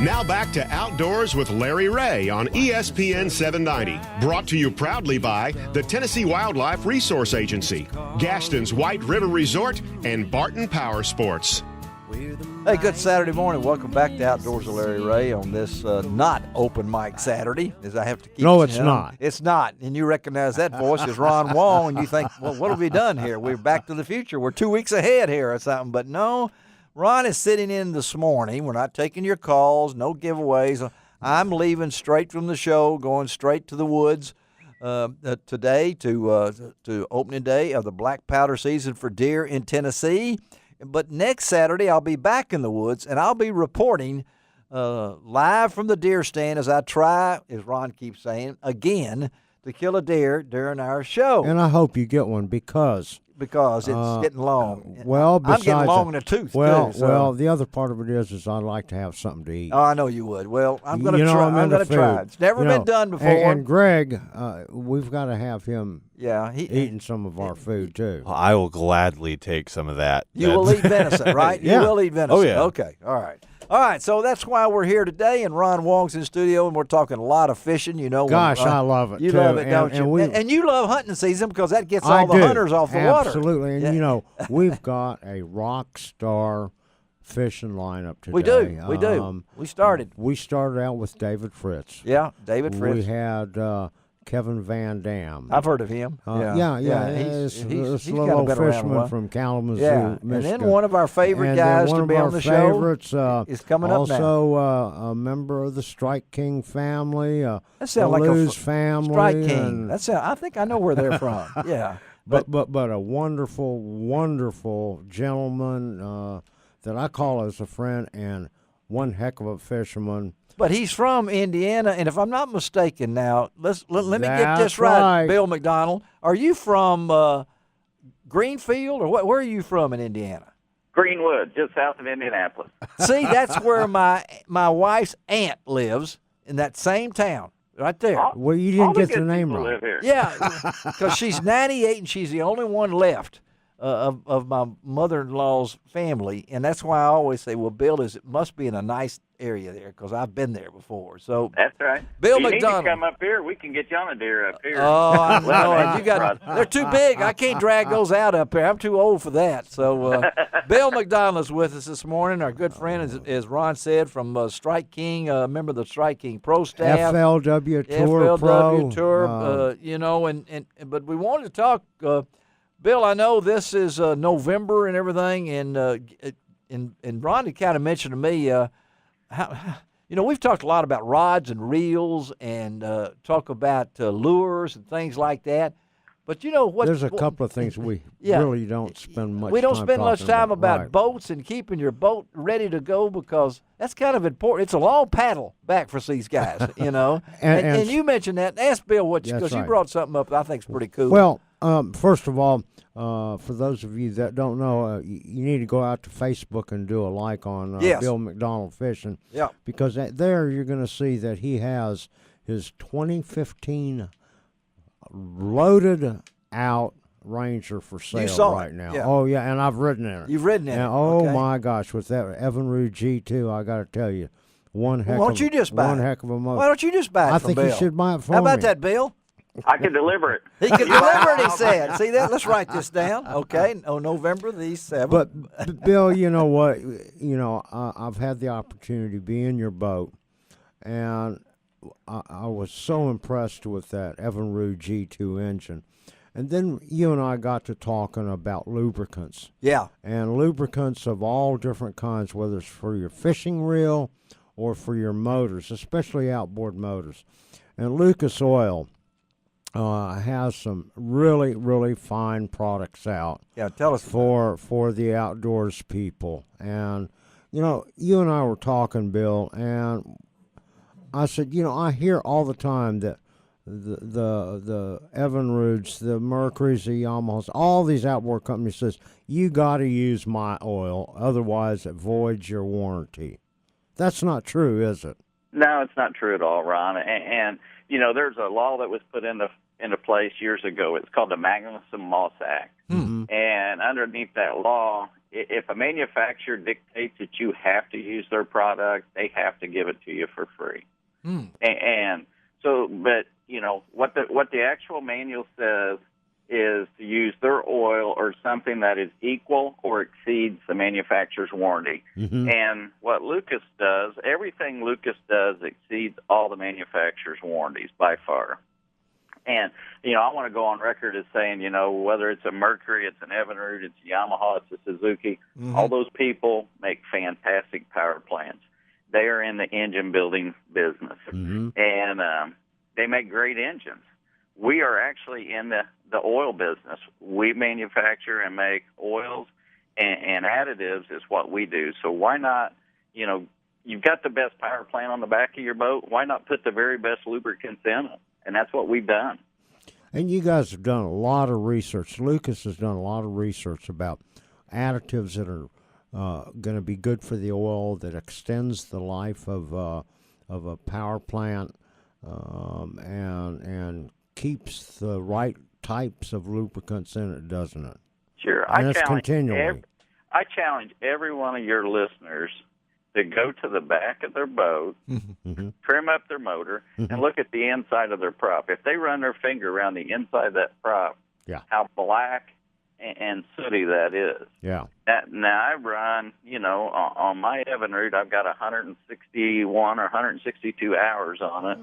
Now back to Outdoors with Larry Ray on ESPN 790. Brought to you proudly by the Tennessee Wildlife Resource Agency, Gaston's White River Resort, and Barton Power Sports. Hey, good Saturday morning. Welcome back to Outdoors with Larry Ray on this not open mic Saturday, as I have to keep. No, it's not. It's not. And you recognize that voice as Ron Wong, and you think, well, what have we done here? We're back to the future. We're 2 weeks ahead here or something. But no, Ron is sitting in this morning. We're not taking your calls, no giveaways. I'm leaving straight from the show, going straight to the woods today to opening day of the black powder season for deer in Tennessee. But next Saturday, I'll be back in the woods, and I'll be reporting live from the deer stand as I try, as Ron keeps saying, again, to kill a deer during our show. And I hope you get one because it's getting long. Well, I'm getting long in the tooth, too. Well, the other part of it is I'd like to have something to eat. Oh, I know you would. Well, I'm going to try. I'm going to try. It's never been done before. And Greg, we've got to have him eating some of our food, too. I will gladly take some of that. You will eat venison, right? Yeah. You will eat venison. Oh, yeah. Okay. All right. All right, so that's why we're here today, and Ron Wong's in studio, and we're talking a lot of fishing. You know, Gosh, I love it, You too. love it, don't you? And you love hunting season because that gets all the hunters off the water. Absolutely. And, you know, we've got a rock star fishing lineup today. We do. We started. We started out with David Fritz. Yeah, David Fritz. We had Kevin Van Dam. I've heard of him. Yeah. He's little kind old of fisherman from Kalamazoo, Yeah, Michigan. and then one of our favorite guys to be on the show is coming up now. Also, a member of the Strike King family, that sounds like a family. Strike King. I think I know where they're from. Yeah, but a wonderful, wonderful gentleman that I call as a friend, and one heck of a fisherman. But he's from Indiana, and if I'm not mistaken now, let me get this right, Bill McDonald. Are you from Greenfield, or where are you from in Indiana? Greenwood, just south of Indianapolis. See, that's where my wife's aunt lives, in that same town, right there. Well, you didn't get the name right. Live here. Yeah, because she's 98, and she's the only one left of my mother-in-law's family, and that's why I always say, well, Bill, it must be in a nice area there, because I've been there before. So that's right. Bill if you McDonald, need to come up here, we can get you on a deer up here. Oh, I know. They're too big. I can't drag those out up there. I'm too old for that. So Bill McDonald is with us this morning. Our good friend, as Ron said, from Strike King, member of the Strike King Pro staff, FLW Tour FLW Tour. But we wanted to talk. Bill, I know this is November and everything, and Ron had kind of mentioned to me, we've talked a lot about rods and reels and talk about lures and things like that. But you know what? There's a couple of things we really don't spend much time. We don't spend much time about right. boats and keeping your boat ready to go, because that's kind of important. It's a long paddle back for these guys, you know. and you mentioned that. Ask Bill because you brought something up that I think is pretty cool. Well, first of all, for those of you that don't know, you need to go out to Facebook and do a like on Bill McDonald Fishing. Yeah. Because there you're going to see that he has his 2015 loaded out Ranger for sale right now. Yeah. Oh, yeah, and I've ridden in it. You've ridden in it. Oh, okay. my gosh, with that Evinrude G2, I got to tell you, one heck of a motor. Why don't you just buy it I from think Bill? you should buy it for me. How about that, Bill? I can deliver it. He can deliver it, he said. See that? Let's write this down. Okay. November the 7th. But Bill, you know what? I've had the opportunity to be in your boat, and I was so impressed with that Evinrude G2 engine. And then you and I got to talking about lubricants. Yeah. And lubricants of all different kinds, whether it's for your fishing reel or for your motors, especially outboard motors. And Lucas Oil has some really, really fine products out. Yeah, tell us for the outdoors people. And you and I were talking, Bill, and I said, I hear all the time that the Evinrudes, the Mercuries, the Yamahas, all these outboard companies says you got to use my oil, otherwise it voids your warranty. That's not true, is it? No, it's not true at all, Ron. And there's a law that was put into place years ago. It's called the Magnuson-Moss Act. Mm-hmm. and underneath that law, if a manufacturer dictates that you have to use their product, they have to give it to you for free. And so, but what the actual manual says is to use their oil or something that is equal or exceeds the manufacturer's warranty. And what Lucas does, everything Lucas does exceeds all the manufacturer's warranties by far. And, I want to go on record as saying, whether it's a Mercury, it's an Evinrude, it's a Yamaha, it's a Suzuki, all those people make fantastic power plants. They are in the engine building business. And they make great engines. We are actually in the oil business. We manufacture and make oils and additives is what we do. So why not, you've got the best power plant on the back of your boat. Why not put the very best lubricants in it? And that's what we've done. And you guys have done a lot of research. Lucas has done a lot of research about additives that are going to be good for the oil, that extends the life of a power plant, and keeps the right types of lubricants in it, doesn't it? Sure. And it's continually. I challenge every one of your listeners to go to the back of their boat, trim up their motor, and look at the inside of their prop. If they run their finger around the inside of that prop, how black and sooty that is. Yeah. Now I run, on my Evinrude, I've got 161 or 162 hours on it.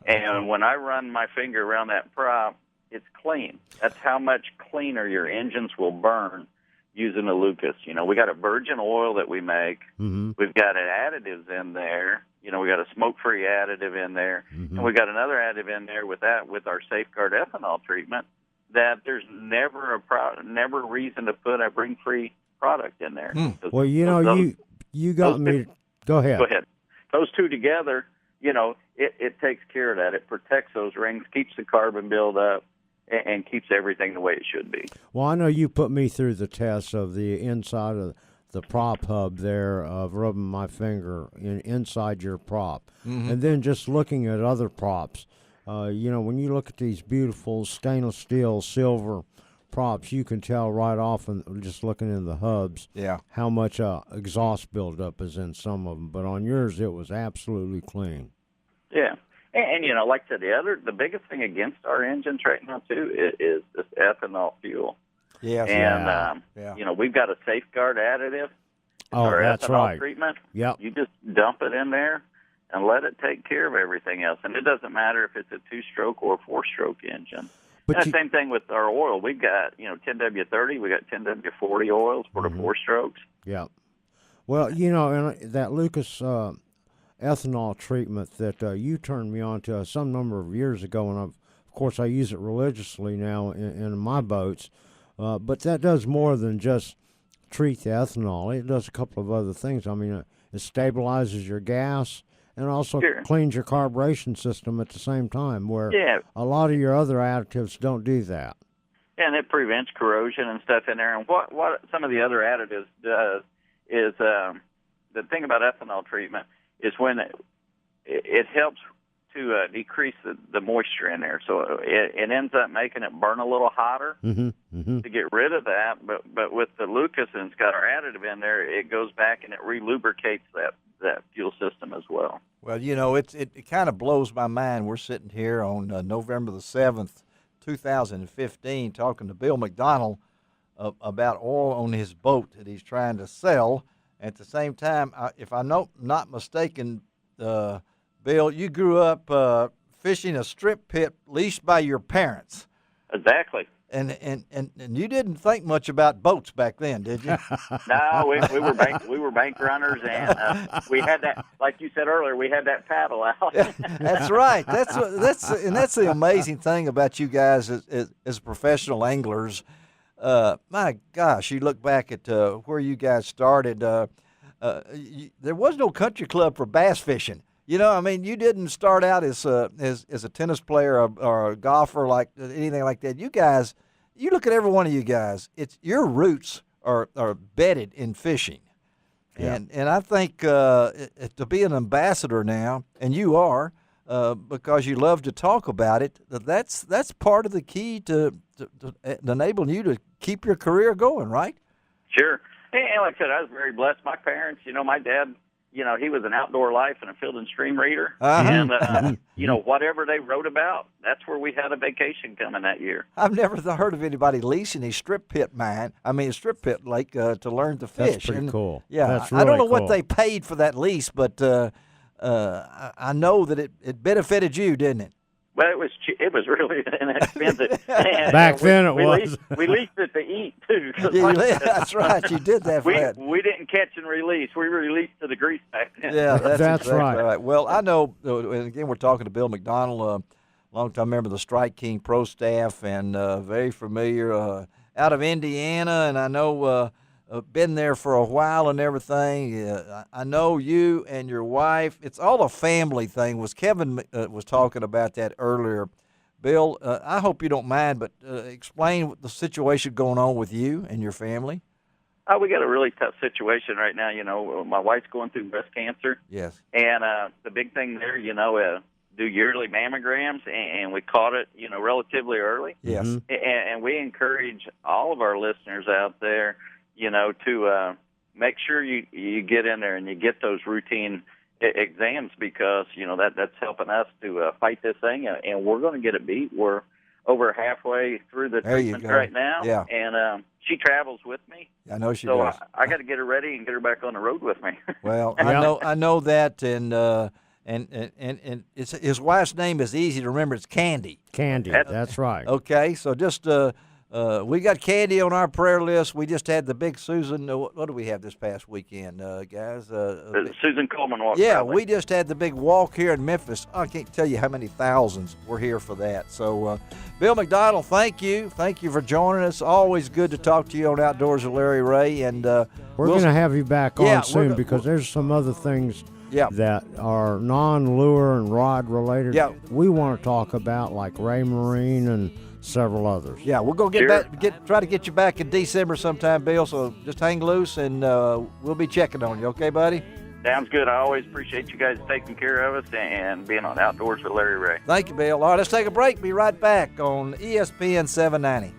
And when I run my finger around that prop, it's clean. That's how much cleaner your engines will burn using a Lucas. We got a virgin oil that we make. We've got additives in there. We got a smoke-free additive in there. And we got another additive in there with our Safeguard ethanol treatment that there's never a reason to put a bring-free product in there. Well, you got me. Go ahead. Go ahead. Those two together, it takes care of that. It protects those rings, keeps the carbon buildup, and keeps everything the way it should be. Well, I know you put me through the test of the inside of the prop hub there, of rubbing my finger inside your prop. And then just looking at other props. When you look at these beautiful stainless steel, silver props, you can tell right off, and just looking in the hubs, how much exhaust buildup is in some of them. But on yours, it was absolutely clean. Yeah. And like I said, the biggest thing against our engines right now, too, is this ethanol fuel. Yes. And, we've got a Safeguard additive. Our that's ethanol right. treatment. Yep. You just dump it in there and let it take care of everything else. And it doesn't matter if it's a 2-stroke or a 4-stroke engine. But and the same thing with our oil. We've got, 10W30, we got 10W40 oils for the 4 strokes. Yeah. Well, and that Lucas ethanol treatment that you turned me on to some number of years ago, and of course I use it religiously now in my boats, but that does more than just treat the ethanol. It does a couple of other things. I mean, it stabilizes your gas and also cleans your carburation system at the same time, where a lot of your other additives don't do that. And it prevents corrosion and stuff in there. And what some of the other additives does is the thing about ethanol treatment is when it helps to decrease the moisture in there. So it ends up making it burn a little hotter to get rid of that. But with the Lucas, and it's got our additive in there, it goes back and it relubricates that fuel system as well. Well, it kind of blows my mind. We're sitting here on November the 7th, 2015, talking to Bill McDonald about oil on his boat that he's trying to sell. At the same time, if I'm not mistaken, Bill, you grew up fishing a strip pit leased by your parents. Exactly. And you didn't think much about boats back then, did you? No, we were bank runners, and we had that, like you said earlier, we had that paddle out. That's right. That's the amazing thing about you guys as professional anglers. My gosh, you look back at where you guys started. There was no country club for bass fishing. You didn't start out as a tennis player or a golfer, like anything like that. You guys, you look at every one of you guys. It's your roots are bedded in fishing, and I think to be an ambassador now, and you are, because you love to talk about it. That's part of the key to enabling you to keep your career going, right? Sure. And like I said, I was very blessed. My parents, my dad, he was an outdoor life and a field and stream reader. Uh-huh. And, whatever they wrote about, that's where we had a vacation coming that year. I've never heard of anybody leasing a strip pit lake to learn to fish. That's pretty cool. Yeah, That's I don't know really what cool. they paid for that lease, but I know that it benefited you, didn't it? Well, it was really inexpensive. And, Back then it was. We leased it to eat, too. That's right. You did that for that. We didn't catch and release. We released to the grease back then. Yeah, that's exactly right. Well, I know, and again, we're talking to Bill McDonald, longtime member of the Strike King Pro staff, and very familiar out of Indiana, and I know been there for a while and everything. I know you and your wife. It's all a family thing. Kevin was talking about that earlier. Bill, I hope you don't mind, but explain the situation going on with you and your family. Oh, we got a really tough situation right now. My wife's going through breast cancer. Yes. And the big thing there, do yearly mammograms, and we caught it, relatively early. Yes. And we encourage all of our listeners out there, to make sure you get in there and you get those routine exams, because, that's helping us to fight this thing, and we're going to get it beat. We're over halfway through the treatment right now, yeah. And she travels with me. I know she so does. I got to get her ready and get her back on the road with me. Well, I know that, and his wife's name is easy to remember. It's Candy. Candy, that's right. Okay, so just we got Candy on our prayer list. We just had the big Susan. What do we have this past weekend, guys? Susan Coleman walk. Yeah, probably. we just had the big walk here in Memphis. I can't tell you how many thousands were here for that. So, Bill McDonald, thank you. Thank you for joining us. Always good to talk to you on Outdoors with Larry Ray. And we're going to have you back on soon, because there's some other things Yeah. that are non-lure and rod related. Yeah. We want to talk about, like Ray Marine and several others. Yeah, we're gonna try to get you back in December sometime, Bill. So just hang loose, and we'll be checking on you. Okay, buddy? Sounds good. I always appreciate you guys taking care of us and being on Outdoors with Larry Ray. Thank you, Bill. All right, let's take a break. Be right back on ESPN 790.